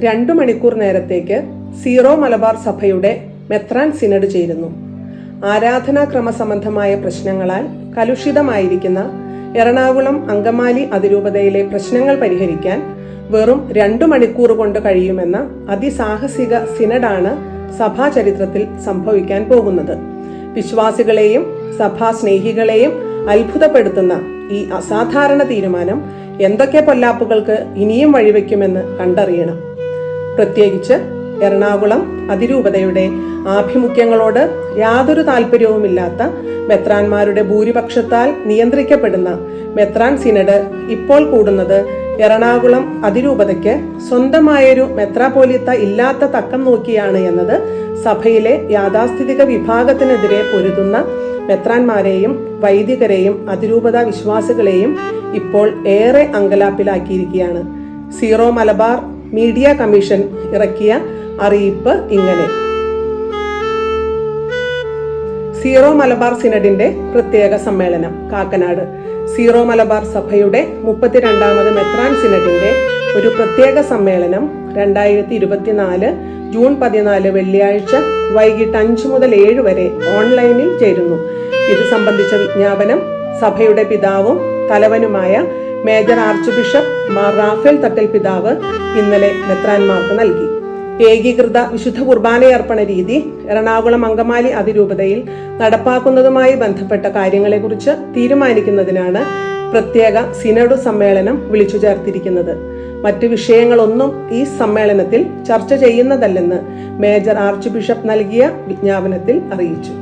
2 മണിക്കൂർ നേരത്തേക്ക് സീറോ മലബാർ സഭയുടെ മെത്രാൻ സിനഡ് ചേരുന്നു. ആരാധനാക്രമ സംബന്ധമായ പ്രശ്നങ്ങളാൽ കലുഷിതമായിരിക്കുന്ന എറണാകുളം അങ്കമാലി അതിരൂപതയിലെ പ്രശ്നങ്ങൾ പരിഹരിക്കാൻ വെറും 2 മണിക്കൂർ കൊണ്ട് കഴിയുമെന്ന അതിസാഹസിക സിനഡാണ് സഭാചരിത്രത്തിൽ സംഭവിക്കാൻ പോകുന്നത്. വിശ്വാസികളെയും സഭാ സ്നേഹികളെയും അത്ഭുതപ്പെടുത്തുന്ന ഈ അസാധാരണ തീരുമാനം എന്തൊക്കെ പൊല്ലാപ്പുകൾക്ക് ഇനിയും വഴിവെക്കുമെന്ന് കണ്ടറിയണം. പ്രത്യേകിച്ച് എറണാകുളം അതിരൂപതയുടെ ആഭിമുഖ്യങ്ങളോട് യാതൊരു താല്പര്യവുമില്ലാത്ത മെത്രാന്മാരുടെ ഭൂരിപക്ഷത്താൽ നിയന്ത്രിക്കപ്പെടുന്ന മെത്രാൻ സിനഡ് ഇപ്പോൾ കൂടുന്നത് എറണാകുളം അതിരൂപതയ്ക്ക് സ്വന്തമായൊരു മെത്രാപോലിത്ത ഇല്ലാത്ത തക്കം നോക്കിയാണ് എന്നത് സഭയിലെ യാഥാസ്ഥിതിക വിഭാഗത്തിനെതിരെ പൊരുതുന്ന മെത്രാന്മാരെയും വൈദികരെയും അതിരൂപത വിശ്വാസികളെയും ഇപ്പോൾ ഏറെ അങ്കലാപ്പിലാക്കിയിരിക്കുകയാണ്. സീറോ മലബാർ മീഡിയ കമ്മീഷൻ ഇറക്കിയ അറിയിപ്പ് ഇങ്ങനെ: സീറോ മലബാർ സിനഡിന്റെ പ്രത്യേക സമ്മേളനം കാക്കനാട്. സീറോ മലബാർ സഭയുടെ 32ാമത് മെത്രാൻ സിനഡിന്റെ ഒരു പ്രത്യേക സമ്മേളനം 2024 ജൂൺ 14 വെള്ളിയാഴ്ച വൈകിട്ട് 5 മുതൽ 7 വരെ ഓൺലൈനിൽ ചേരുന്നു. ഇത് സംബന്ധിച്ച വിജ്ഞാപനം സഭയുടെ പിതാവും തലവനുമായ major archbishop Mar Raphael Thattil പിതാവ് ഇന്നലെ മെത്രാന്മാർക്ക് നൽകി. ഏകീകൃത വിശുദ്ധ കുർബാനയർപ്പണ രീതി എറണാകുളം അങ്കമാലി അതിരൂപതയിൽ നടപ്പാക്കുന്നതുമായി ബന്ധപ്പെട്ട കാര്യങ്ങളെക്കുറിച്ച് തീരുമാനിക്കുന്നതിനാണ് പ്രത്യേക സിനഡ് സമ്മേളനം വിളിച്ചു ചേർത്തിരിക്കുന്നത്. മറ്റ് വിഷയങ്ങളൊന്നും ഈ സമ്മേളനത്തിൽ ചർച്ച ചെയ്യുന്നതല്ലെന്ന് മേജർ ആർച്ച് ബിഷപ്പ് നൽകിയ വിജ്ഞാപനത്തിൽ അറിയിച്ചു.